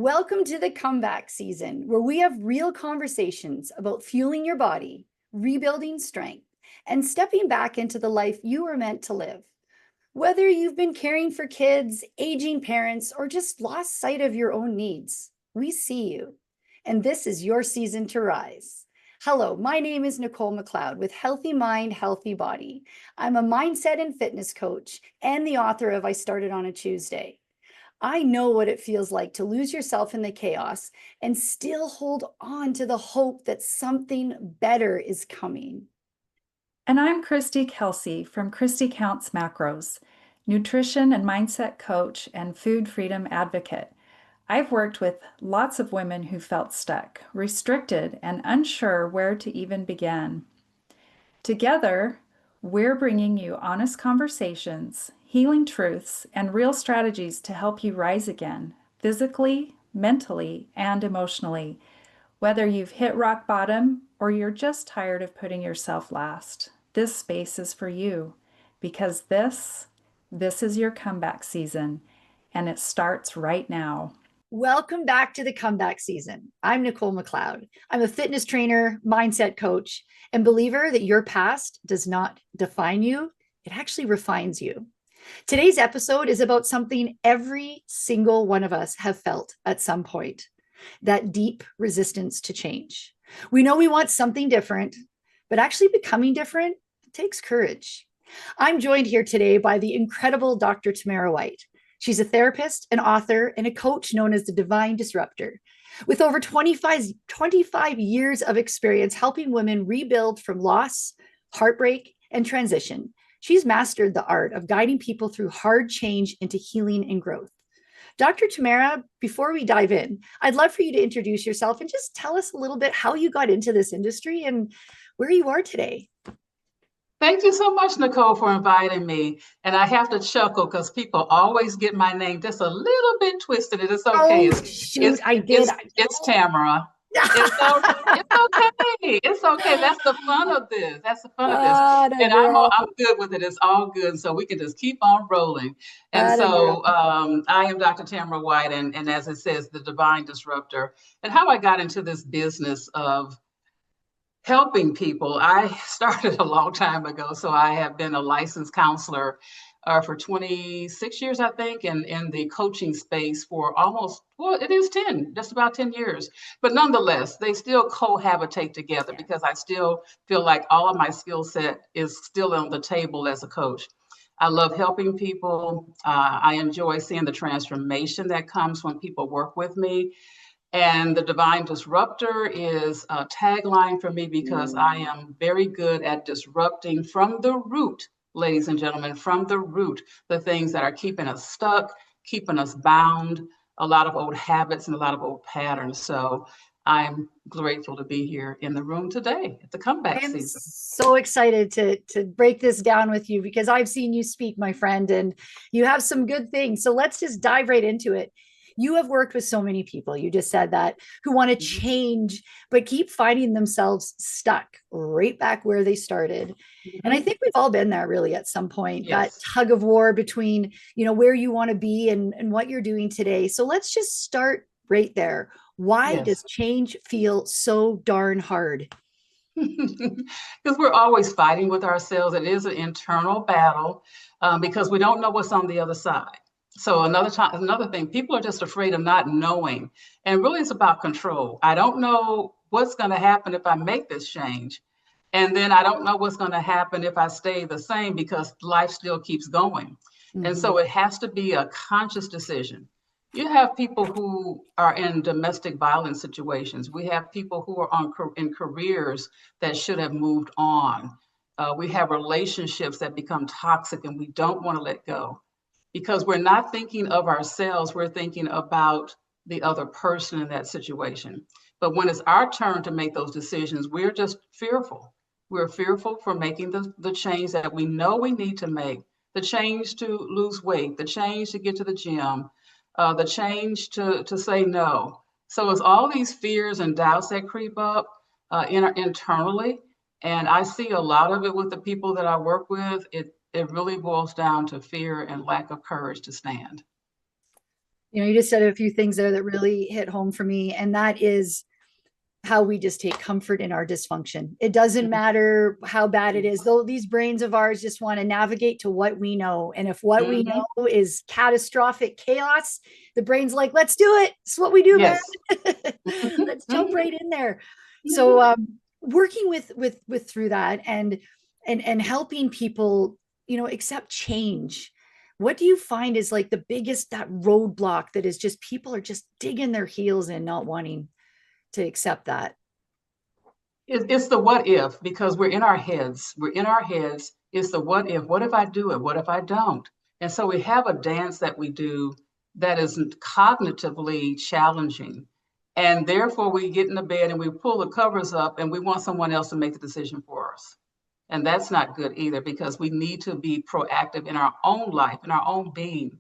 Welcome to the comeback season, where we have real conversations about fueling your body, rebuilding strength, and stepping back into the life you were meant to live. Whether you've been caring for kids, aging parents, or just lost sight of your own needs, we see you. And this is your season to rise. Hello, my name is Nichole McLeod with Healthy Mind, Healthy Body. I'm a mindset and fitness coach and the author of I Started on a Tuesday. I know what it feels like to lose yourself in the chaos and still hold on to the hope that something better is coming. And I'm Christy Kelsey from Christy Counts Macros, nutrition and mindset coach and food freedom advocate. I've worked with lots of women who felt stuck, restricted, and unsure where to even begin. Together, we're bringing you honest conversations, healing truths, and real strategies to help you rise again, physically, mentally, and emotionally, whether you've hit rock bottom or you're just tired of putting yourself last. This space is for you because this is your comeback season, and it starts right now. Welcome back to the comeback season. I'm Nichole McLeod. I'm a fitness trainer, mindset coach, and believer that your past does not define you. It actually refines you. Today's episode is about something every single one of us have felt at some point, that deep resistance to change. We know we want something different, but actually becoming different takes courage. I'm joined here today by the incredible Dr. Tamara White. She's a therapist, an author, and a coach known as the Divine Disruptor. With over 25 years of experience helping women rebuild from loss, heartbreak, and transition, she's mastered the art of guiding people through hard change into healing and growth. Dr. Tamera, before we dive in, I'd love for you to introduce yourself and just tell us a little bit how you got into this industry and where you are today. Thank you so much, Nichole, for inviting me. And I have to chuckle because people always get my name just a little bit twisted. It's okay. Oh, shoot, I did. It's Tamara. It's okay. It's okay. That's the fun of this. That's the fun of this. And I'm good with it. It's all good. So we can just keep on rolling. And so I am Dr. Tamara White, and as it says, the Divine Disruptor. And how I got into this business of helping people, I started a long time ago. So I have been a licensed counselor for 26 years, I think, and in the coaching space for it is 10, just about 10 years. But nonetheless, they still cohabitate together because I still feel like all of my skill set is still on the table as a coach. I love helping people. I enjoy seeing the transformation that comes when people work with me. And the Divine Disruptor is a tagline for me because I am very good at disrupting from the root, ladies and gentlemen, from the root, the things that are keeping us stuck, keeping us bound, a lot of old habits and a lot of old patterns. So I'm grateful to be here in the room today at the comeback season. I'm so excited to break this down with you because I've seen you speak, my friend, and you have some good things. So let's just dive right into it. You have worked with so many people, you just said that, who want to change, but keep finding themselves stuck right back where they started. And I think we've all been there really at some point, that tug of war between, where you want to be and what you're doing today. So let's just start right there. Why does change feel so darn hard? Because we're always fighting with ourselves. It is an internal battle because we don't know what's on the other side. So another thing, people are just afraid of not knowing. And really it's about control. I don't know what's going to happen if I make this change. And then I don't know what's going to happen if I stay the same because life still keeps going. Mm-hmm. And so it has to be a conscious decision. You have people who are in domestic violence situations. We have people who are in careers that should have moved on. We have relationships that become toxic and we don't want to let go. Because we're not thinking of ourselves, we're thinking about the other person in that situation. But when it's our turn to make those decisions, we're just fearful. We're fearful for making the change that we know we need to make, the change to lose weight, the change to get to the gym, the change to say no. So it's all these fears and doubts that creep up internally. And I see a lot of it with the people that I work with. It really boils down to fear and lack of courage to stand. You just said a few things there that really hit home for me. And that is how we just take comfort in our dysfunction. It doesn't matter how bad it is, though these brains of ours just want to navigate to what we know. And if what we know is catastrophic chaos, the brain's like, let's do it. It's what we do, man. Let's jump right in there. So working with through that and helping people, accept change. What do you find is like the biggest, that roadblock that is just people are just digging their heels in, not wanting to accept that? It's the what if, because we're in our heads. It's the what if. What if I do it? What if I don't? And so we have a dance that we do that is cognitively challenging. And therefore we get in the bed and we pull the covers up and we want someone else to make the decision for us. And that's not good either, because we need to be proactive in our own life, in our own being.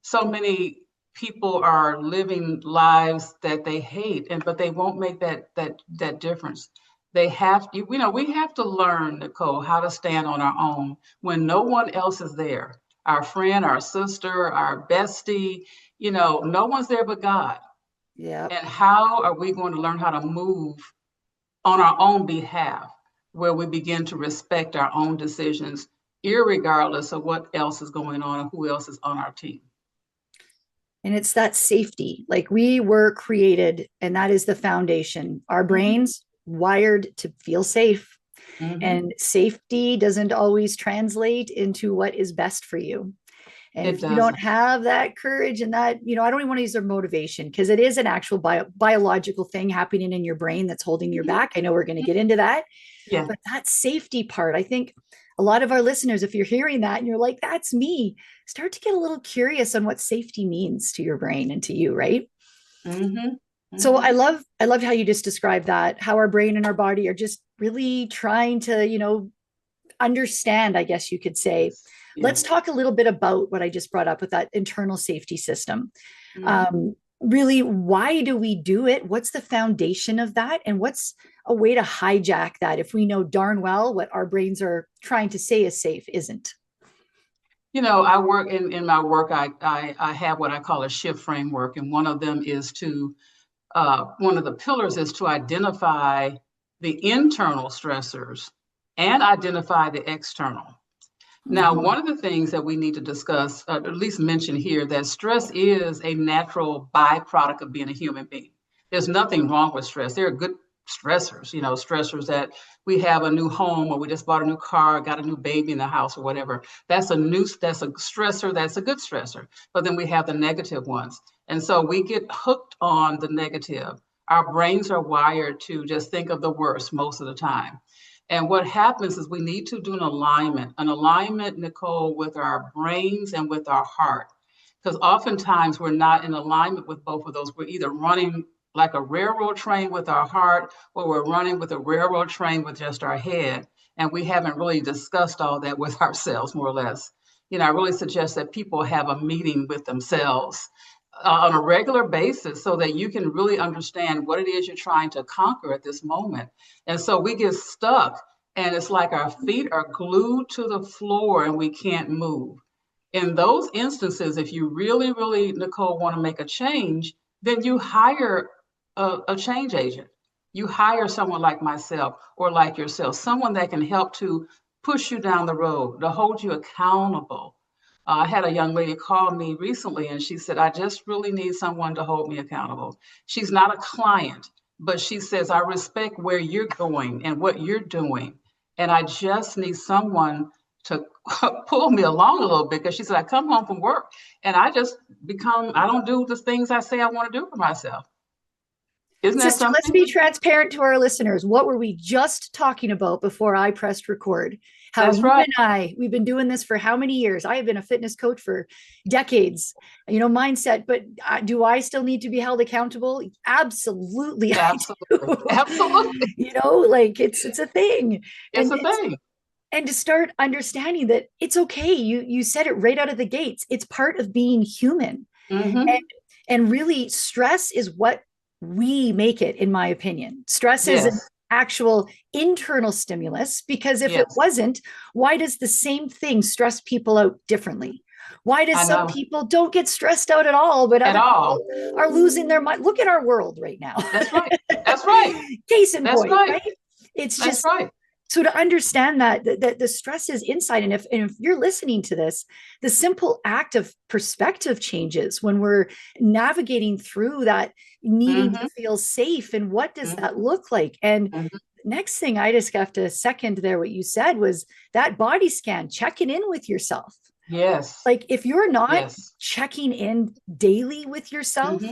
So many people are living lives that they hate, but they won't make that difference. We have to learn, Nichole, how to stand on our own when no one else is there. Our friend, our sister, our bestie, no one's there but God. Yeah. And how are we going to learn how to move on our own behalf, where we begin to respect our own decisions, irregardless of what else is going on and who else is on our team? And it's that safety. Like, we were created, and that is the foundation. Our brains wired to feel safe. And safety doesn't always translate into what is best for you. And if you don't have that courage and that, I don't even want to use their motivation, because it is an actual biological thing happening in your brain that's holding you back. I know we're going to get into that. Yeah. But that safety part, I think a lot of our listeners, if you're hearing that and you're like, that's me, start to get a little curious on what safety means to your brain and to you, right? So I love how you just described that, how our brain and our body are just really trying to, understand, I guess you could say. Let's talk a little bit about what I just brought up with that internal safety system. Really, why do we do it? What's the foundation of that? And what's a way to hijack that if we know darn well what our brains are trying to say is safe isn't? I work in my work, I have what I call a shift framework. And one of them is one of the pillars is to identify the internal stressors and identify the external. Now, one of the things that we need to discuss, at least mention here, that stress is a natural byproduct of being a human being. There's nothing wrong with stress. There are good stressors, stressors that we have a new home, or we just bought a new car, got a new baby in the house, or whatever. That's a stressor, that's a good stressor. But then we have the negative ones. And so we get hooked on the negative. Our brains are wired to just think of the worst most of the time. And what happens is we need to do an alignment, Nichole, with our brains and with our heart. Because oftentimes we're not in alignment with both of those. We're either running like a railroad train with our heart, or we're running with a railroad train with just our head. And we haven't really discussed all that with ourselves, more or less. I really suggest that people have a meeting with themselves on a regular basis, so that you can really understand what it is you're trying to conquer at this moment. And so we get stuck, and it's like our feet are glued to the floor and we can't move. In those instances, if you really, really, Nichole, want to make a change, then you hire a change agent. You hire someone like myself or like yourself, someone that can help to push you down the road, to hold you accountable. I had a young lady call me recently, and she said, I just really need someone to hold me accountable. She's not a client, but she says, I respect where you're going and what you're doing. And I just need someone to pull me along a little bit, because she said, I come home from work and I don't do the things I say I want to do for myself. Isn't that something? Let's be transparent to our listeners. What were we just talking about before I pressed record? How That's you right. and we've been doing this for how many years? I have been a fitness coach for decades, mindset, but do I still need to be held accountable? Absolutely. Absolutely. Like it's a thing. It's a thing. And to start understanding that it's okay. You said it right out of the gates. It's part of being human. And really, stress is what we make it, in my opinion. Stress is an actual internal stimulus, because if it wasn't, why does the same thing stress people out differently? Why does some people don't get stressed out at all, but other people are losing their mind? Look at our world right now. That's right. That's right. Case in point, right? It's That's just right. So to understand that the stress is inside, and if you're listening to this, the simple act of perspective changes when we're navigating through that, needing to feel safe, and what does that look like? And next thing I just have to second there, what you said was that body scan, checking in with yourself. Yes. Like if you're not checking in daily with yourself,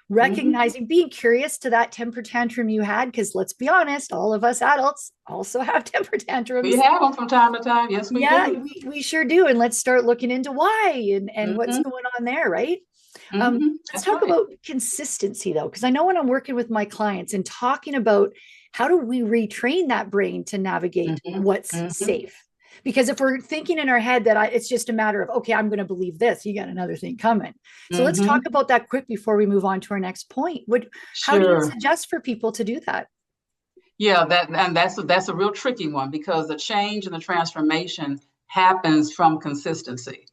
recognizing, being curious to that temper tantrum you had, because let's be honest, all of us adults also have temper tantrums. We have them from time to time. Yes, we do. We sure do. And let's start looking into why and what's going on there, right? Let's talk about consistency though, because I know when I'm working with my clients and talking about how do we retrain that brain to navigate what's safe? Because if we're thinking in our head that it's just a matter of, okay, I'm going to believe this, you got another thing coming. So let's talk about that quick before we move on to our next point. How do you suggest for people to do that? Yeah, that's a real tricky one, because the change and the transformation happens from consistency.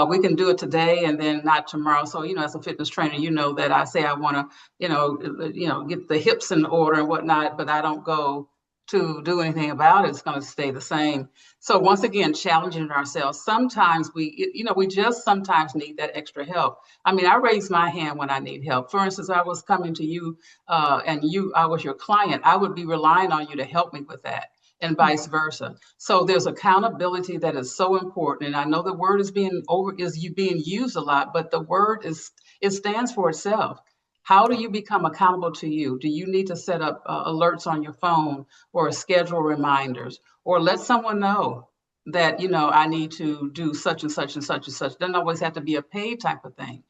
We can do it today and then not tomorrow. So, as a fitness trainer, that I say I want to, get the hips in order and whatnot, but I don't go to do anything about it. It's going to stay the same. So once again, challenging ourselves. Sometimes we just sometimes need that extra help. I mean, I raise my hand when I need help. For instance, I was coming to you and I was your client. I would be relying on you to help me with that, and vice versa. So there's accountability that is so important. And I know the word is being used a lot, but the word it stands for itself. How do you become accountable to you? Do you need to set up alerts on your phone, or schedule reminders, or let someone know that, I need to do such and such and such and such? Doesn't always have to be a paid type of thing.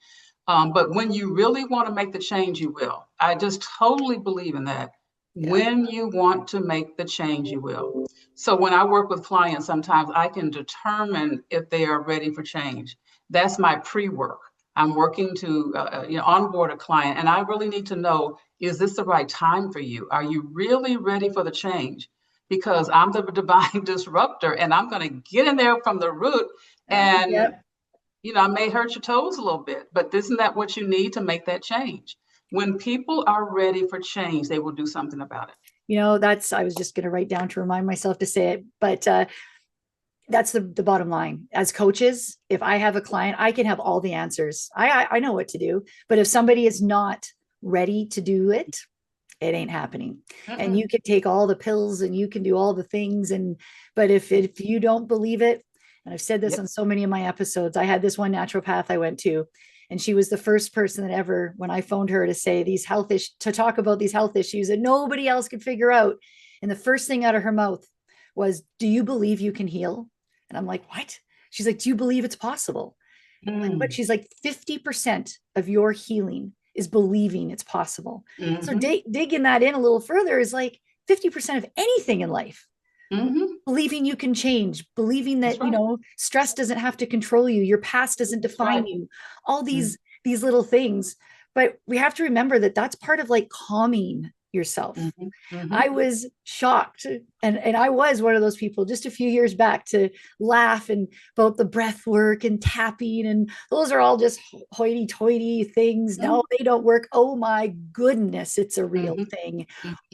But when you really want to make the change, you will. I just totally believe in that. Yeah. When you want to make the change, you will. So when I work with clients, sometimes I can determine if they are ready for change. That's my pre-work. I'm working to onboard a client, and I really need to know, is this the right time for you? Are you really ready for the change? Because I'm the divine disruptor, and I'm going to get in there from the root, and I may hurt your toes a little bit, but isn't that what you need to make that change? When people are ready for change, they will do something about it. I was just going to write down to remind myself to say it, but that's the bottom line. As coaches, if I have a client, I can have all the answers. I know what to do, but if somebody is not ready to do it, it ain't happening. And you can take all the pills and you can do all the things. But if you don't believe it, and I've said this on so many of my episodes, I had this one naturopath I went to, and she was the first person that ever, when I phoned her to say to talk about these health issues that nobody else could figure out. And the first thing out of her mouth was, do you believe you can heal? And I'm like, what? She's like, do you believe it's possible? But she's like, 50% of your healing is believing it's possible. So digging that in a little further is like 50% of anything in life. Believing you can change, believing that, stress doesn't have to control you. Your past doesn't define you. All these little things. But we have to remember that that's part of like calming yourself. I was shocked. And I was one of those people just a few years back to laugh and about the breath work and tapping. And those are all just hoity toity things. No, they don't work. Oh my goodness. It's a real thing.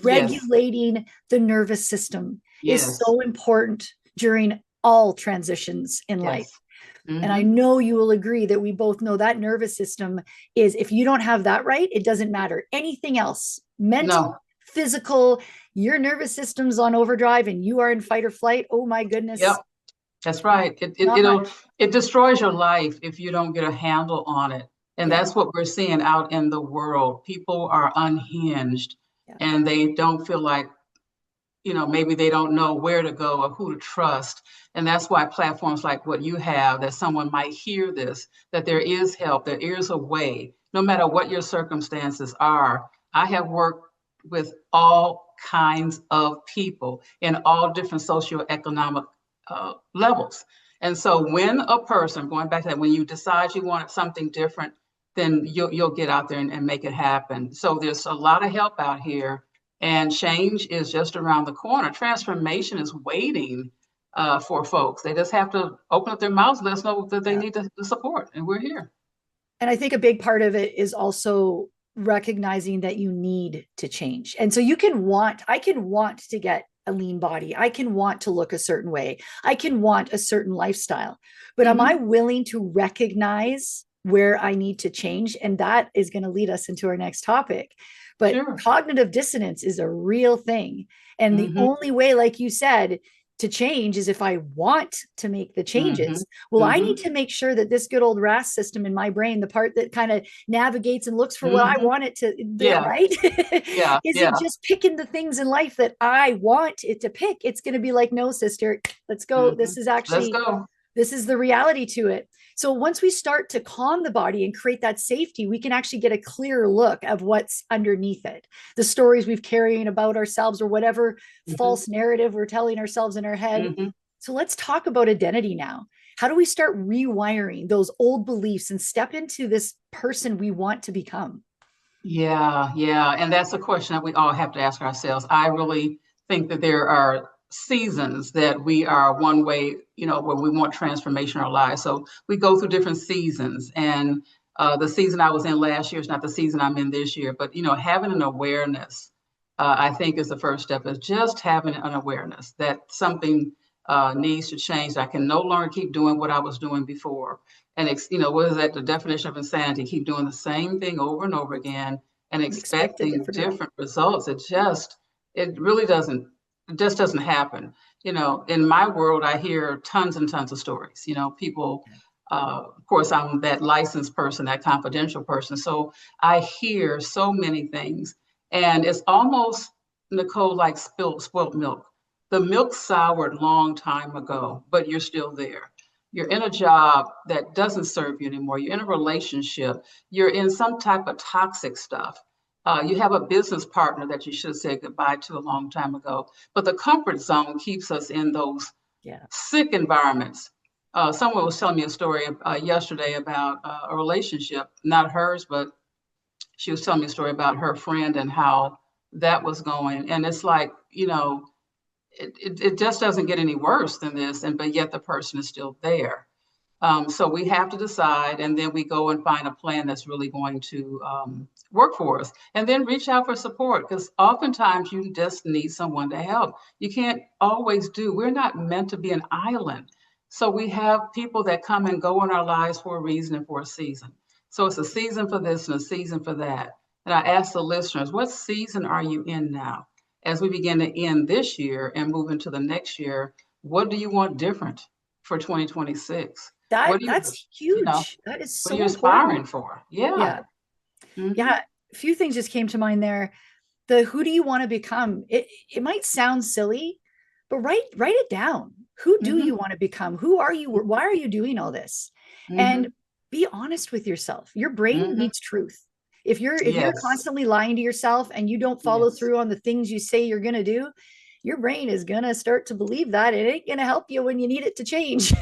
Regulating the nervous system is so important during all transitions in life. And I know you will agree that we both know that nervous system is, if you don't have that right, it doesn't matter. Anything else, mental, physical, your nervous system's on overdrive and you are in fight or flight. Oh my goodness. Yep. That's right. It destroys your life if you don't get a handle on it. And that's what we're seeing out in the world. People are unhinged and they don't feel like, maybe they don't know where to go or who to trust. And that's why platforms like what you have, that someone might hear this, that there is help, there is a way, no matter what your circumstances are. I have worked with all kinds of people in all different socioeconomic levels. And so when a person, going back to that, when you decide you want something different, then you'll get out there and make it happen. So there's a lot of help out here. And change is just around the corner. Transformation is waiting for folks. They just have to open up their mouths, let us know that they need the support, and we're here. And I think a big part of it is also recognizing that you need to change. And so I can want to get a lean body. I can want to look a certain way. I can want a certain lifestyle, but am I willing to recognize where I need to change? And that is going to lead us into our next topic. But cognitive dissonance is a real thing. And the only way, like you said, to change is if I want to make the changes. Well, I need to make sure that this good old RAS system in my brain, the part that kind of navigates and looks for what I want it to, right? Is it just picking the things in life that I want it to pick? It's going to be like, no, sister, let's go. This is actually, this is the reality to it. So once we start to calm the body and create that safety, we can actually get a clearer look of what's underneath it. The stories we've carrying about ourselves or whatever false narrative we're telling ourselves in our head. So let's talk about identity now. How do we start rewiring those old beliefs and step into this person we want to become? Yeah. And that's a question that we all have to ask ourselves. I really think that there are seasons that we are one way, when we want transformation in our lives. So we go through different seasons, and the season I was in last year is not the season I'm in this year, but having an awareness, I think, is the first step, is just having an awareness that something needs to change. I can no longer keep doing what I was doing before. And what is that? The definition of insanity: keep doing the same thing over and over again and expecting different results. It really doesn't. It just doesn't happen. In my world, I hear tons and tons of stories. People, of course, I'm that licensed person, that confidential person. So I hear so many things. And it's almost, Nichole, like spilt milk. The milk soured long time ago, but you're still there. You're in a job that doesn't serve you anymore. You're in a relationship. You're in some type of toxic stuff. You have a business partner that you should have said goodbye to a long time ago. But the comfort zone keeps us in those sick environments. Someone was telling me a story yesterday about a relationship, not hers, but she was telling me a story about her friend and how that was going. And it's like, it just doesn't get any worse than this, but yet the person is still there. So we have to decide, and then we go and find a plan that's really going to work for us, and then reach out for support, because oftentimes you just need someone to help. You can't always we're not meant to be an island. So we have people that come and go in our lives for a reason and for a season. So it's a season for this and a season for that. And I ask the listeners, what season are you in now? As we begin to end this year and move into the next year, what do you want different for 2026? That's huge. That is so what are you aspiring for? Yeah. A few things just came to mind there. Who do you want to become? It might sound silly, but write it down. Who do you want to become? Who are you? Why are you doing all this? And be honest with yourself. Your brain needs truth. If you're constantly lying to yourself and you don't follow through on the things you say you're going to do, your brain is going to start to believe that it ain't going to help you when you need it to change.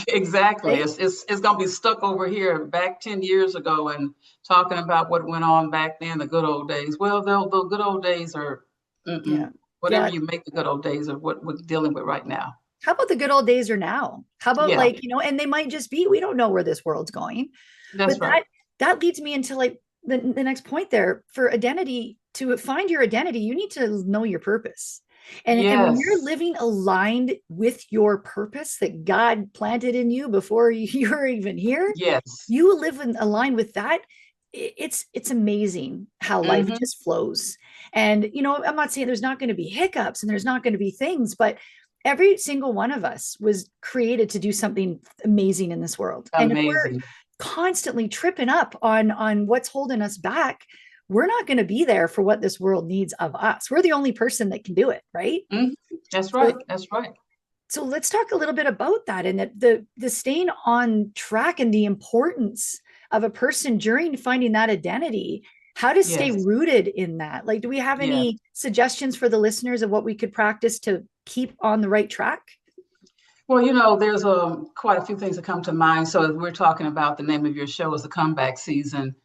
Exactly. Right? It's going to be stuck over here back 10 years ago and talking about what went on back then, the good old days. Well, the good old days are whatever you make the good old days are what we're dealing with right now. How about the good old days are now? How about and they might just be, we don't know where this world's going. That's right. That leads me into like the next point there. For identity, to find your identity, you need to know your purpose. And when you're living aligned with your purpose that God planted in you before you were even here, you live in aligned with that. It's amazing how life just flows. And, I'm not saying there's not going to be hiccups and there's not going to be things, but every single one of us was created to do something amazing in this world. Amazing. And if we're constantly tripping up on what's holding us back, we're not going to be there for what this world needs of us. We're the only person that can do it, right? That's right. That's right. So let's talk a little bit about that, and that the staying on track and the importance of a person during finding that identity, how to stay rooted in that. Like, do we have any suggestions for the listeners of what we could practice to keep on the right track? Well, there's quite a few things that come to mind. So as we're talking about, the name of your show is The Comeback Season.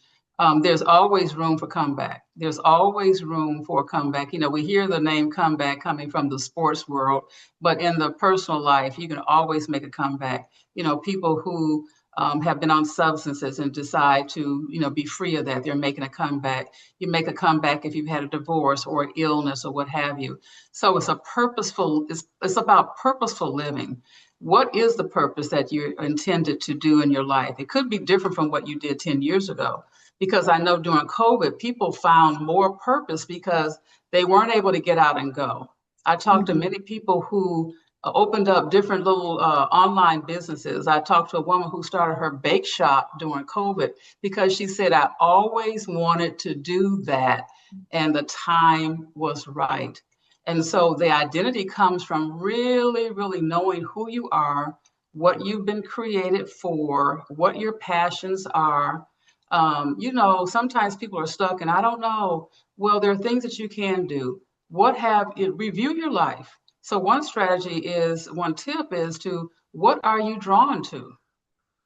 there's always room for comeback. There's always room for a comeback. You know, we hear the name comeback coming from the sports world, but in the personal life, you can always make a comeback. You know, people who have been on substances and decide to, you know, be free of that, they're making a comeback. You make a comeback if you've had a divorce or illness or what have you. So it's it's about purposeful living. What is the purpose that you're intended to do in your life? It could be different from what you did 10 years ago, because I know during COVID, people found more purpose because they weren't able to get out and go. I talked to many people who opened up different little online businesses. I talked to a woman who started her bake shop during COVID because she said, I always wanted to do that and the time was right. And so the identity comes from really, really knowing who you are, what you've been created for, what your passions are. You know, sometimes people are stuck and I don't know. Well, there are things that you can do. Review your life. So one tip is to, what are you drawn to?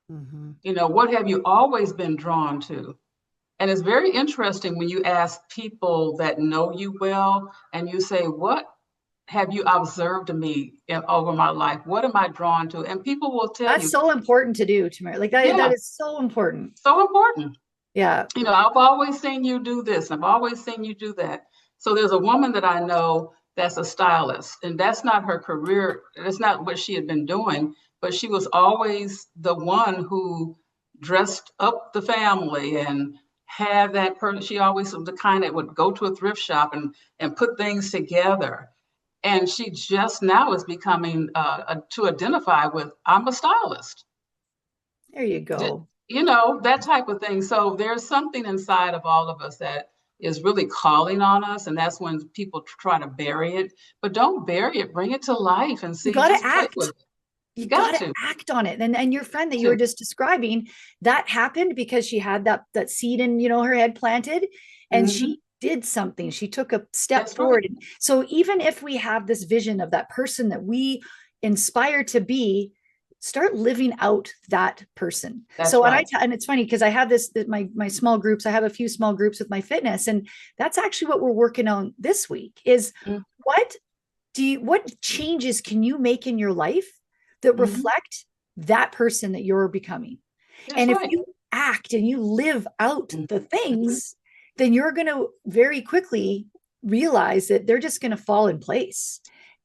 You know, what have you always been drawn to? And it's very interesting when you ask people that know you well and you say, what have you observed me over my life? What am I drawn to? And people will tell you. That's so important to do, Tamara. Like that is so important. So important. Yeah. You know, I've always seen you do this. I've always seen you do that. So there's a woman that I know that's a stylist, and that's not her career. That's not what she had been doing, but she was always the one who dressed up the family and had that person. She always was the kind that would go to a thrift shop and put things together. And she just now is becoming to identify with, I'm a stylist. There you go. You know, that type of thing. So there's something inside of all of us that is really calling on us. And that's when people try to bury it. But don't bury it. Bring it to life and see. You got to act. You got to act on it. And your friend that you were just describing, that happened because she had that seed in, you know, her head planted, and she did something. She took a step forward. Right. So even if we have this vision of that person that we inspire to be, start living out that person. That's so right. And it's funny because I have my small groups. I have a few small groups with my fitness, and that's actually what we're working on this week is what changes can you make in your life that reflect that person that you're becoming. That's and if you act and you live out the things, then you're going to very quickly realize that they're just going to fall in place.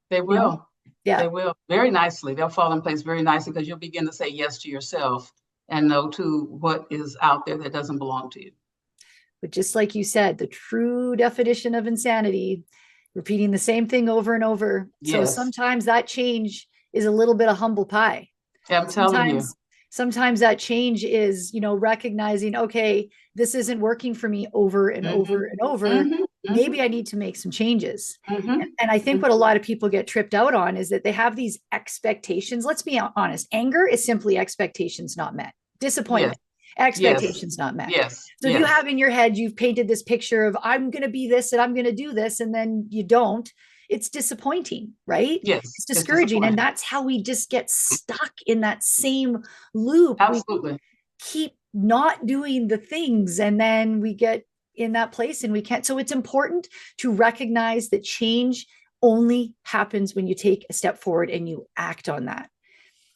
They will. You know? Yeah. They will very nicely. They'll fall in place very nicely because you'll begin to say yes to yourself and no to what is out there that doesn't belong to you. But just like you said, the true definition of insanity, repeating the same thing over and over. Yes. So sometimes that change is a little bit of humble pie. Yeah, I'm telling you. Sometimes that change is, you know, recognizing, okay, this isn't working for me over and over and over. Maybe I need to make some changes. And I think what a lot of people get tripped out on is that they have these expectations. Let's be honest. Anger is simply expectations not met. Disappointment. Yes. Expectations not met. Yes. So you have in your head, you've painted this picture of I'm going to be this and I'm going to do this, and then you don't. It's disappointing, right? Yes. It's discouraging. And that's how we just get stuck in that same loop. Absolutely. We keep not doing the things, and then we get in that place and we can't. So it's important to recognize that change only happens when you take a step forward and you act on that.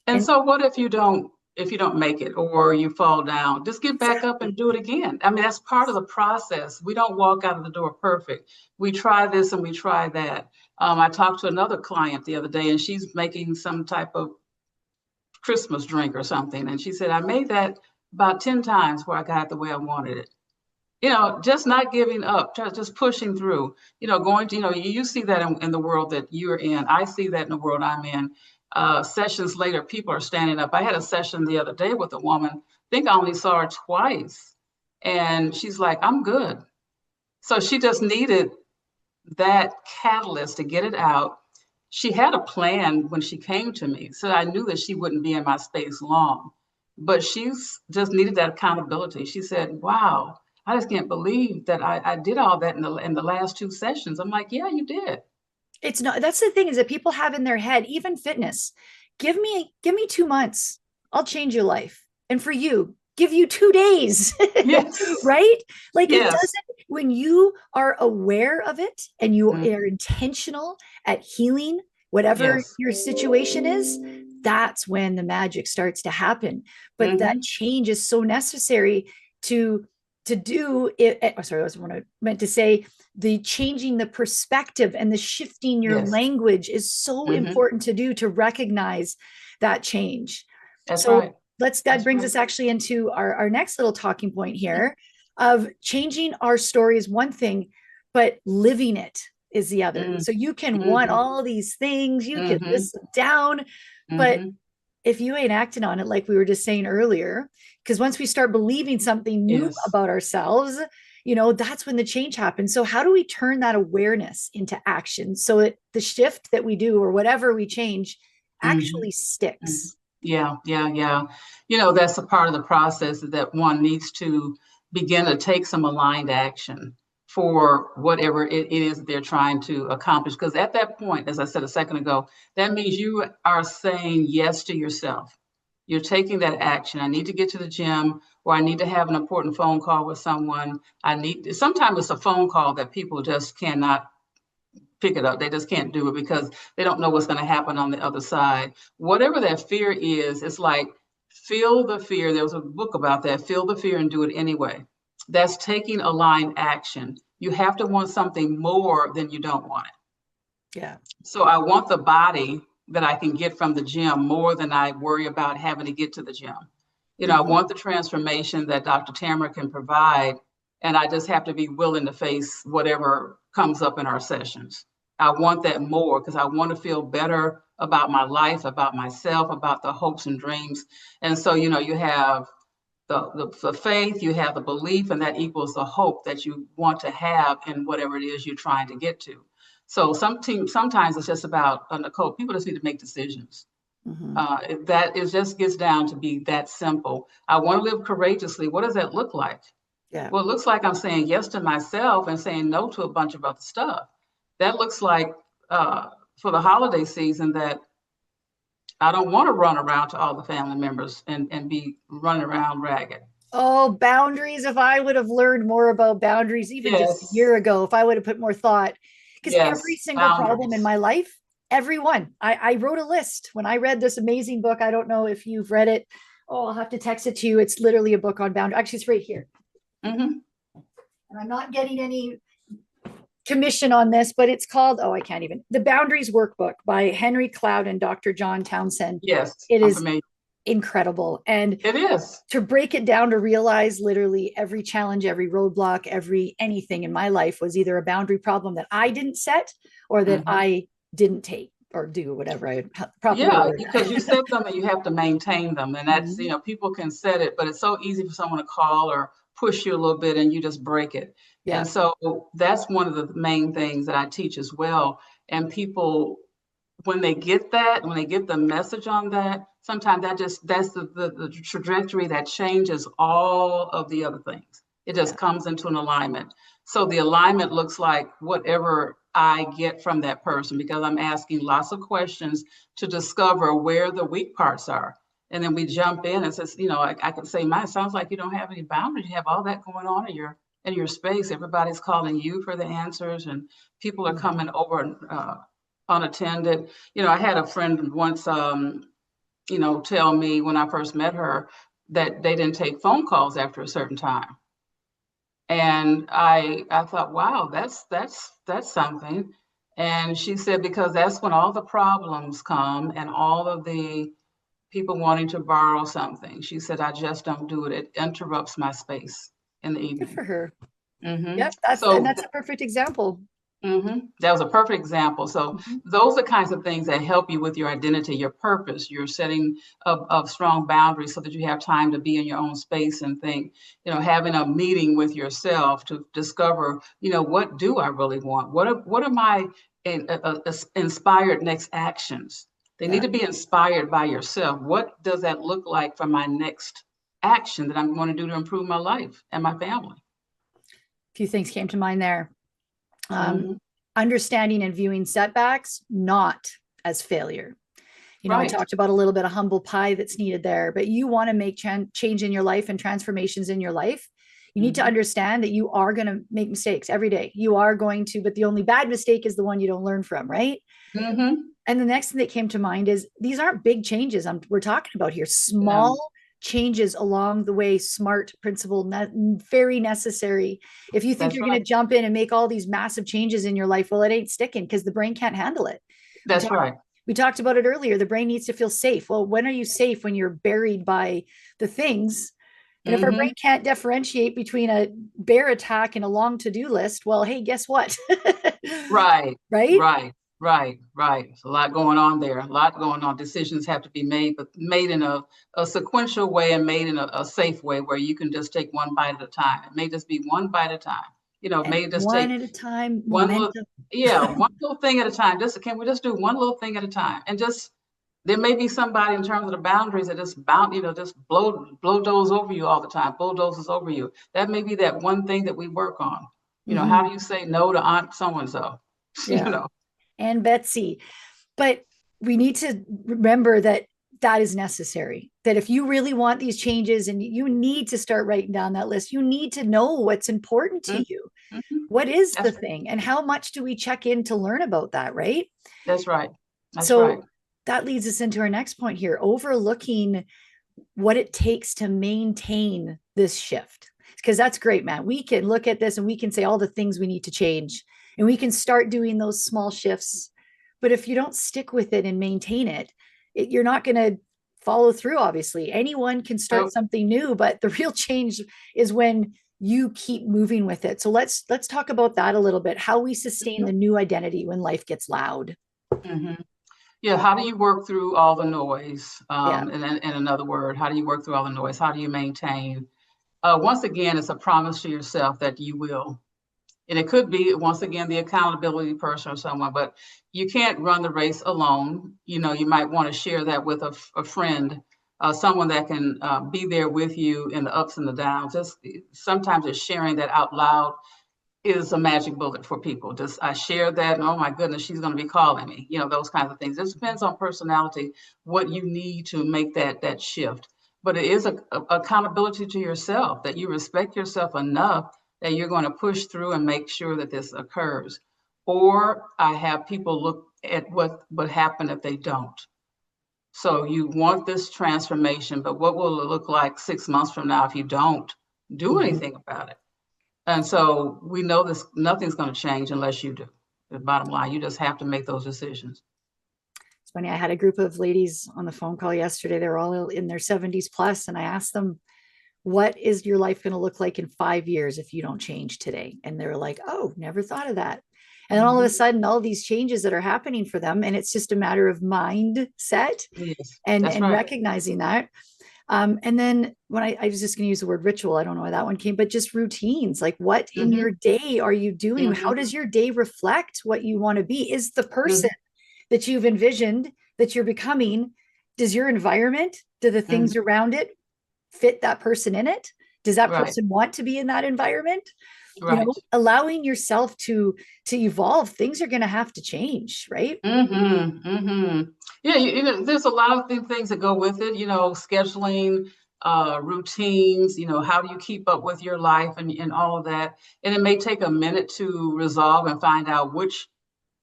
And so what if you don't make it or you fall down? Just get back up and do it again. I mean, that's part of the process. We don't walk out of the door perfect. We try this and we try that. I talked to another client the other day, and she's making some type of Christmas drink or something. And she said, I made that about 10 times where I got it the way I wanted it. You know, just not giving up, just pushing through, you know, going to, you know, you see that in the world that you're in. I see that in the world I'm in. Sessions later, people are standing up. I had a session the other day with a woman. I think I only saw her twice. And she's like, I'm good. So she just needed that catalyst to get it out. She had a plan when she came to me. So I knew that she wouldn't be in my space long. But she's just needed that accountability. She said, wow, I just can't believe that I did all that in the last 2 sessions. I'm like, yeah, you did. It's not, that's the thing is that people have in their head, even fitness, give me 2 months. I'll change your life. And for you, give you 2 days. Yes. Right? Like it Yes. doesn't, when you are aware of it and you Mhm. are intentional at healing whatever Yes. your situation is, that's when the magic starts to happen. But that change is so necessary to do it. Sorry, I was meant to say the changing the perspective and the shifting your Yes. language is so important to do, to recognize that change. That's So right. that brings us actually into our next little talking point here of changing our story is one thing, but living it is the other. So you can want all these things, you can list them down, but if you ain't acting on it, like we were just saying earlier, because once we start believing something new about ourselves, you know, that's when the change happens. So how do we turn that awareness into action so that the shift that we do or whatever we change actually sticks? Yeah. You know, that's a part of the process that one needs to begin to take some aligned action for whatever it is that they're trying to accomplish. Because at that point, as I said a second ago, that means you are saying yes to yourself. You're taking that action. I need to get to the gym, or I need to have an important phone call with someone. Sometimes it's a phone call that people just cannot pick it up. They just can't do it because they don't know what's going to happen on the other side. Whatever that fear is, it's like, feel the fear. There was a book about that. Feel the fear and do it anyway. That's taking aligned action. You have to want something more than you don't want it. Yeah. So I want the body that I can get from the gym more than I worry about having to get to the gym. You know, I want the transformation that Dr. Tamera can provide, and I just have to be willing to face whatever comes up in our sessions. I want that more because I want to feel better about my life, about myself, about the hopes and dreams. And so, you know, you have the faith, you have the belief, and that equals the hope that you want to have in whatever it is you're trying to get to. So sometimes it's just about, Nichole, people just need to make decisions. It just gets down to be that simple. I want to live courageously. What does that look like? Yeah. Well, it looks like I'm saying yes to myself and saying no to a bunch of other stuff. That looks like for the holiday season that I don't want to run around to all the family members and be running around ragged. Oh, boundaries. If I would have learned more about boundaries even just a year ago, if I would have put more thought, because every single problem in my life, everyone, I wrote a list when I read this amazing book. I don't know if you've read it. Oh, I'll have to text it to you. It's literally a book on boundaries. Actually, it's right here. And I'm not getting any commission on this, but it's called, I can't even, The Boundaries Workbook by Henry Cloud and Dr. John Townsend. Yes. It is incredible. And it is to break it down to realize literally every challenge, every roadblock, anything in my life was either a boundary problem that I didn't set or that I didn't take or do whatever I probably because you set them and you have to maintain them. And that's, you know, people can set it, but it's so easy for someone to call or push you a little bit and you just break it. Yeah. And so that's one of the main things that I teach as well. And people, when they get that, when they get the message on that, sometimes that's the trajectory that changes all of the other things. It just comes into an alignment. So the alignment looks like whatever I get from that person, because I'm asking lots of questions to discover where the weak parts are. And then we jump in and says, you know, I can say, it sounds like you don't have any boundaries. You have all that going on in your space. Everybody's calling you for the answers and people are coming over unattended. You know, I had a friend once, you know, tell me when I first met her that they didn't take phone calls after a certain time. And I thought, wow, that's something. And she said, because that's when all the problems come and all of the people wanting to borrow something. She said, I just don't do it. It interrupts my space in the evening. Good for her. Mm-hmm. Yep, that's a perfect example. That was a perfect example. So those are kinds of things that help you with your identity, your purpose. You're setting of strong boundaries so that you have time to be in your own space and think, you know, having a meeting with yourself to discover, you know, what do I really want? What are my inspired next actions? They need to be inspired by yourself. What does that look like for my next action that I'm going to do to improve my life and my family? A few things came to mind there. Understanding and viewing setbacks not as failure. You know, I talked about a little bit of humble pie that's needed there, but you want to make change in your life and transformations in your life. You need to understand that you are going to make mistakes every day. You are going to, but the only bad mistake is the one you don't learn from, right? And the next thing that came to mind is these aren't big changes we're talking about here. Small changes along the way, smart principle, very necessary. If you think you're going to jump in and make all these massive changes in your life, well, it ain't sticking because the brain can't handle it. That's right. We talked about it earlier. The brain needs to feel safe. Well, when are you safe? When you're buried by the things. And if our brain can't differentiate between a bear attack and a long to-do list, well, hey, guess what? Right. Right. There's a lot going on there. A lot going on. Decisions have to be made, but made in a sequential way and made in a safe way where you can just take one bite at a time. It may just be one bite at a time. You know, may just one take at a time. One little thing at a time. Can we just do one little thing at a time? And just there may be somebody in terms of the boundaries that just just bulldoze over you all the time, bulldozes over you. That may be that one thing that we work on. You know, how do you say no to Aunt so-and-so? Yeah. You know, and Betsy. But we need to remember that is necessary. That if you really want these changes and you need to start writing down that list, you need to know what's important to you. What is the thing and how much do we check in to learn about that, right? That's right. That leads us into our next point here, overlooking what it takes to maintain this shift. Because that's great, man. We can look at this and we can say all the things we need to change and we can start doing those small shifts. But if you don't stick with it and maintain it, you're not going to follow through. Obviously, anyone can start something new, but the real change is when you keep moving with it. So let's talk about that a little bit, how we sustain the new identity when life gets loud. Yeah, how do you work through all the noise? In another word, how do you work through all the noise? How do you maintain? Once again, it's a promise to yourself that you will. And it could be, once again, the accountability person or someone, but you can't run the race alone. You know, you might want to share that with a friend, someone that can be there with you in the ups and the downs. Just sometimes just sharing that out loud is a magic bullet for people. Just I share that, and oh my goodness, she's going to be calling me. You know, those kinds of things. It depends on personality, what you need to make that shift. But it is a accountability to yourself, that you respect yourself enough that you're going to push through and make sure that this occurs. Or I have people look at what would happen if they don't. So you want this transformation, but what will it look like 6 months from now if you don't do anything about it? And so we know this, nothing's going to change unless you do. The bottom line, you just have to make those decisions. It's funny. I had a group of ladies on the phone call yesterday. They were all in their 70s plus, and I asked them, what is your life going to look like in 5 years if you don't change today? And they were like, oh, never thought of that. And then all of a sudden, all these changes that are happening for them, and it's just a matter of mindset and recognizing that. And then when I was just going to use the word ritual, I don't know where that one came, but just routines, like what in your day are you doing? How does your day reflect what you want to be? Is the person that you've envisioned that you're becoming, does your environment, do the things around it fit that person in it? Does that person want to be in that environment? You know, allowing yourself to evolve, things are going to have to change, right? Yeah, you know, there's a lot of things that go with it, you know, scheduling, routines, you know, how do you keep up with your life and all of that. And it may take a minute to resolve and find out which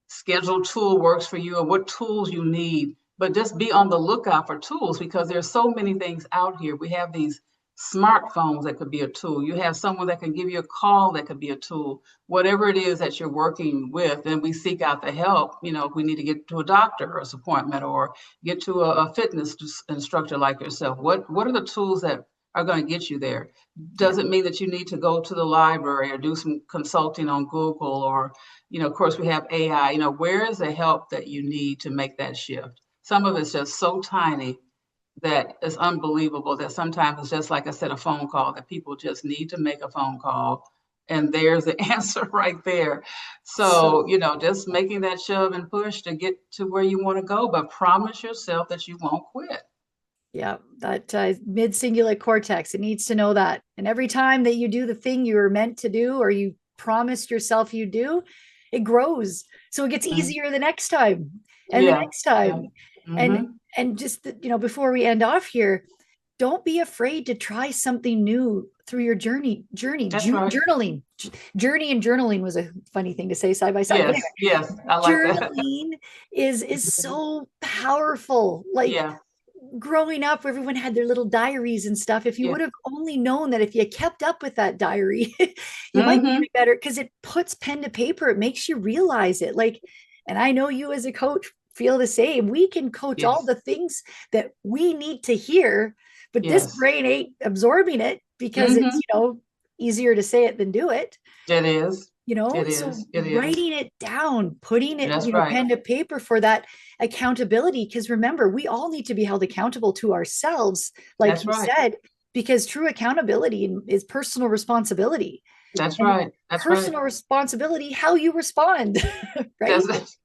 schedule tool works for you and what tools you need. But just be on the lookout for tools because there's so many things out here. We have these smartphones that could be a tool. You have someone that can give you a call that could be a tool. Whatever it is that you're working with, and we seek out the help. You know, if we need to get to a doctor's appointment or get to a fitness instructor like yourself, what are the tools that are going to get you there? Doesn't mean that you need to go to the library or do some consulting on Google or, you know, of course we have AI. You know, where is the help that you need to make that shift? Some of it's just so tiny that is unbelievable that sometimes it's just, like I said, a phone call, that people just need to make a phone call and there's the answer right there. So, you know, just making that shove and push to get to where you want to go, but promise yourself that you won't quit. Yeah, that mid-cingulate cortex, it needs to know that. And every time that you do the thing you were meant to do or you promised yourself you do, it grows. So it gets easier the next time and the next time. And just, before we end off here, don't be afraid to try something new through your journey. That's right. Journaling. Journey and journaling was a funny thing to say side by side. Yes, yes, I like that. Journaling is so powerful. Like, Yeah, growing up, everyone had their little diaries and stuff. If you yeah. would have only known that if you kept up with that diary, you might Mm-hmm. be better, because it puts pen to paper. It makes you realize it. Like, and I know you as a coach feel the same. We can coach all Yes, the things that we need to hear, but this yes. brain ain't absorbing it, because it's, Mm-hmm. easier to say it than do it. It is. It So is. It is. writing it down, putting it, That's right. pen to paper for that accountability. Because remember, we all need to be held accountable to ourselves, like That's you right. said, because true accountability is personal responsibility. That's And right. That's right. personal responsibility, how you respond, right? That's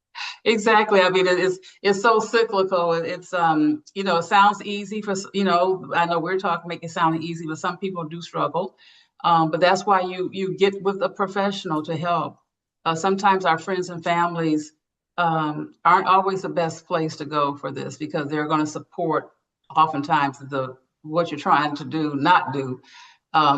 exactly. I mean, it's so cyclical. It's it sounds easy for I know we're talking, make it sound easy, but some people do struggle. But that's why you get with a professional to help. Sometimes our friends and families aren't always the best place to go for this, because they're going to support oftentimes what you're trying to not do.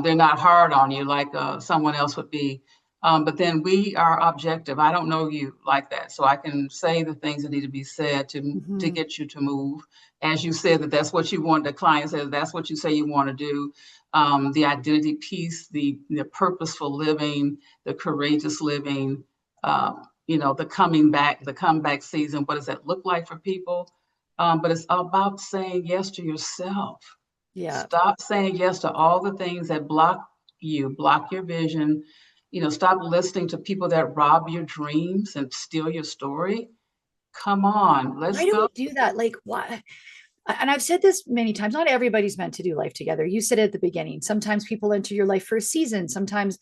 They're not hard on you like someone else would be. But then we are objective. I don't know you like that, so I can say the things that need to be said to get you to move. As you said, that's what you want. The client says that's what you say you want to do. The identity piece, the purposeful living, the courageous living. The comeback season. What does that look like for people? But it's about saying yes to yourself. Yeah. Stop saying yes to all the things that block your vision. Stop listening to people that rob your dreams and steal your story. Come on, let's Why do go. we do that? Like, why? And I've said this many times, not everybody's meant to do life together. You said it at the beginning. Sometimes people enter your life for a season. Sometimes,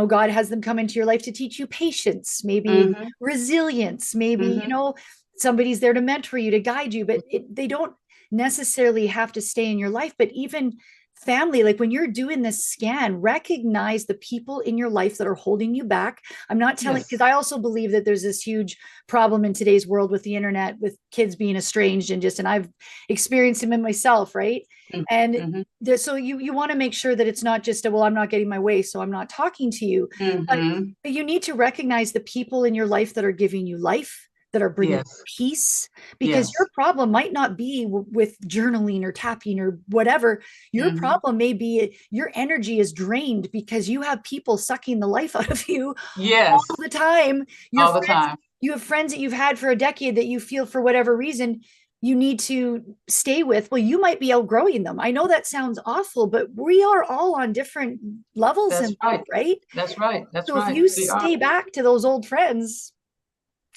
God has them come into your life to teach you patience, maybe Mm-hmm. resilience, maybe, Mm-hmm. somebody's there to mentor you, to guide you, but they don't necessarily have to stay in your life. But even family, like when you're doing this scan, recognize the people in your life that are holding you back. I'm not telling, Yes. because I also believe that there's this huge problem in today's world with the internet, with kids being estranged, and I've experienced them in myself, right? Mm-hmm. And so you want to make sure that it's not just well, I'm not getting my way, so I'm not talking to you. But, Mm-hmm. but you need to recognize the people in your life that are giving you life, that are bringing Yes. peace, because Yes. your problem might not be with journaling or tapping or whatever. Your Mm-hmm. problem may be your energy is drained because you have people sucking the life out of you Yes. all the time. All the time. You have friends that you've had for a decade that you feel for whatever reason you need to stay with. Well, you might be outgrowing them. I know that sounds awful, but we are all on different levels in life, right? That's right. That's So if right. you We are. stay back to those old friends,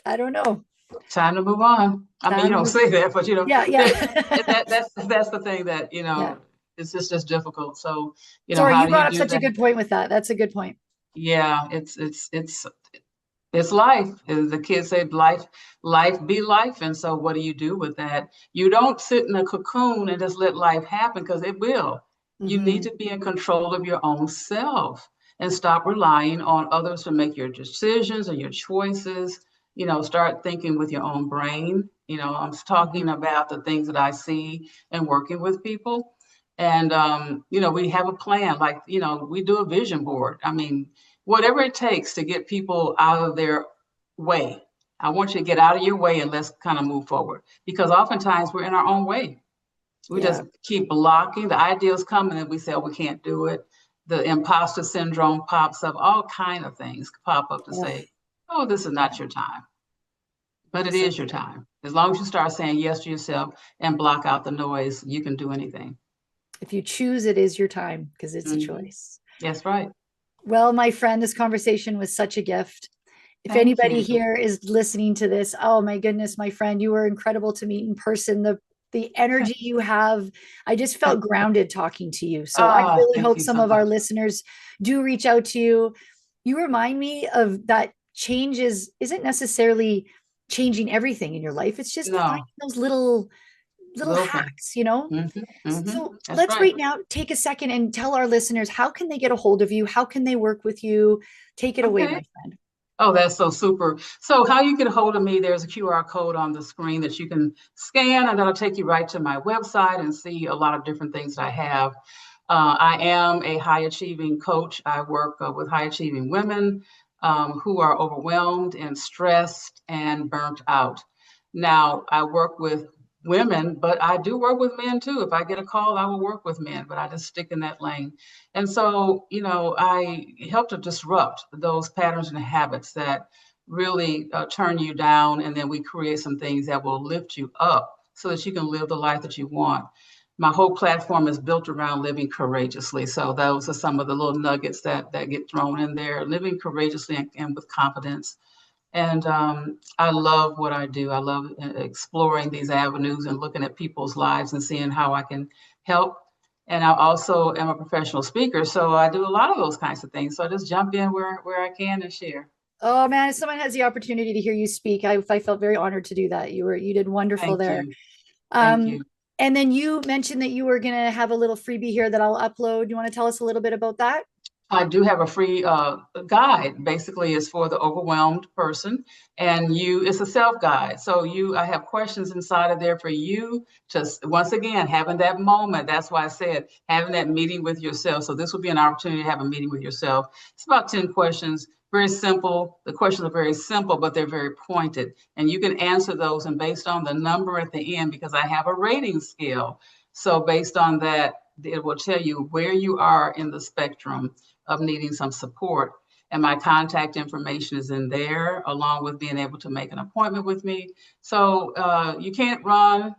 I don't know. Time to move on. I mean, you don't say that, but Yeah. that's the thing that Yeah. it's just difficult. So Sorry, how you do you brought up do such a that? good point with that. That's a good point. Yeah, it's life. As the kids say, life be life. And so what do you do with that? You don't sit in a cocoon and just let life happen, because it will. You need to be in control of your own self and stop relying on others to make your decisions or your choices. Start thinking with your own brain. I'm talking about the things that I see and working with people. And, we have a plan, like, we do a vision board. I mean, whatever it takes to get people out of their way. I want you to get out of your way and let's kind of move forward, because oftentimes we're in our own way. We Yeah. just keep blocking. The ideas come and then we say, oh, we can't do it. The imposter syndrome pops up. All kind of things pop up to say, oh, this is not your time. But it So is your time. As long as you start saying yes to yourself and block out the noise, you can do anything. if you choose, it is your time, because it's a Mm-hmm. choice. That's right. Well, my friend, this conversation was such a gift. If Thank anybody you. here is listening to this, oh my goodness, my friend, you were incredible to meet in person. The energy you have, I just felt grounded talking to you. So I Oh, really thank hope you some so of our much. listeners do reach out to you. You remind me of that isn't necessarily changing everything in your life. It's just finding No, those little little thing. hacks. Mm-hmm. So That's let's right. right now take a second and tell our listeners, how can they get a hold of you? How can they work with you? Take it away, Okay. my friend. Oh, that's so super. So how you get a hold of me, there's a QR code on the screen that you can scan, and that'll take you right to my website and see a lot of different things that I have. I am a high achieving coach. I work with high achieving women who are overwhelmed and stressed and burnt out. Now, I work with women, but I do work with men too. If I get a call, I will work with men, but I just stick in that lane. And so, I help to disrupt those patterns and habits that really turn you down. And then we create some things that will lift you up so that you can live the life that you want. My whole platform is built around living courageously. So those are some of the little nuggets that get thrown in there, living courageously and with confidence. And I love what I do. I love exploring these avenues and looking at people's lives and seeing how I can help. And I also am a professional speaker, so I do a lot of those kinds of things. So I just jump in where I can and share. Oh man, if someone has the opportunity to hear you speak, I felt very honored to do that. You did wonderful Thank there. you. Thank you. And then you mentioned that you were going to have a little freebie here that I'll upload. You want to tell us a little bit about that? I do have a free guide. Basically, it's for the overwhelmed person, and it's a self guide. So I have questions inside of there for you. Just once again, having that moment. That's why I said having that meeting with yourself. So this will be an opportunity to have a meeting with yourself. It's about 10 questions. Very simple. The questions are very simple, but they're very pointed, and you can answer those. And based on the number at the end, because I have a rating scale, so based on that, it will tell you where you are in the spectrum of needing some support. And my contact information is in there, along with being able to make an appointment with me. So you can't run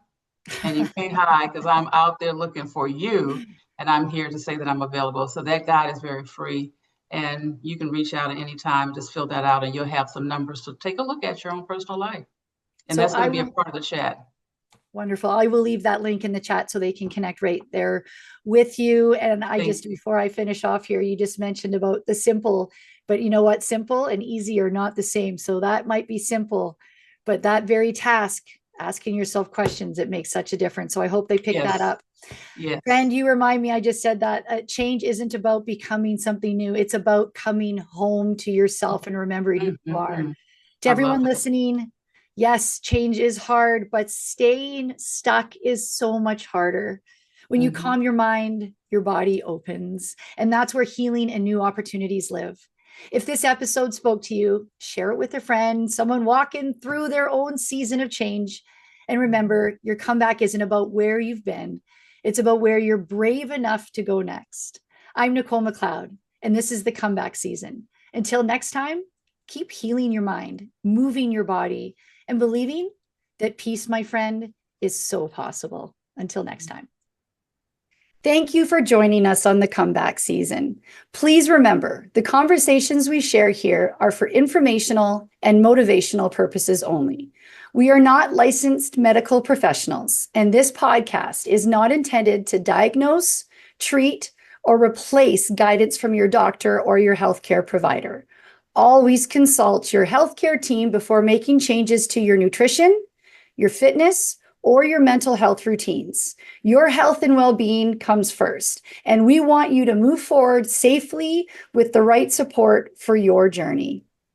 and you can't hide, because I'm out there looking for you, and I'm here to say that I'm available. So that guide is very free, and you can reach out at any time. Just fill that out, and you'll have some numbers to take a look at your own personal life. And so that's going to be a part of the chat. Wonderful. I will leave that link in the chat so they can connect right there with you. And before I finish off here, you just mentioned about the simple, but you know what? Simple and easy are not the same. So that might be simple, but that very task, asking yourself questions, it makes such a difference. So I hope they pick that up. Yes. Friend, you remind me, I just said that change isn't about becoming something new. It's about coming home to yourself and remembering who you are. To everyone listening, yes, change is hard, but staying stuck is so much harder. When you calm your mind, your body opens, and that's where healing and new opportunities live. If this episode spoke to you, share it with a friend, someone walking through their own season of change. And remember, your comeback isn't about where you've been. It's about where you're brave enough to go next. I'm Nichole McLeod, and this is the comeback season. Until next time, keep healing your mind, moving your body, and believing that peace, my friend, is so possible. Until next time. Thank you for joining us on the comeback season. Please remember, the conversations we share here are for informational and motivational purposes only. We are not licensed medical professionals, and this podcast is not intended to diagnose, treat, or replace guidance from your doctor or your healthcare provider. Always consult your healthcare team before making changes to your nutrition, your fitness, or your mental health routines. Your health and well-being comes first, and we want you to move forward safely with the right support for your journey.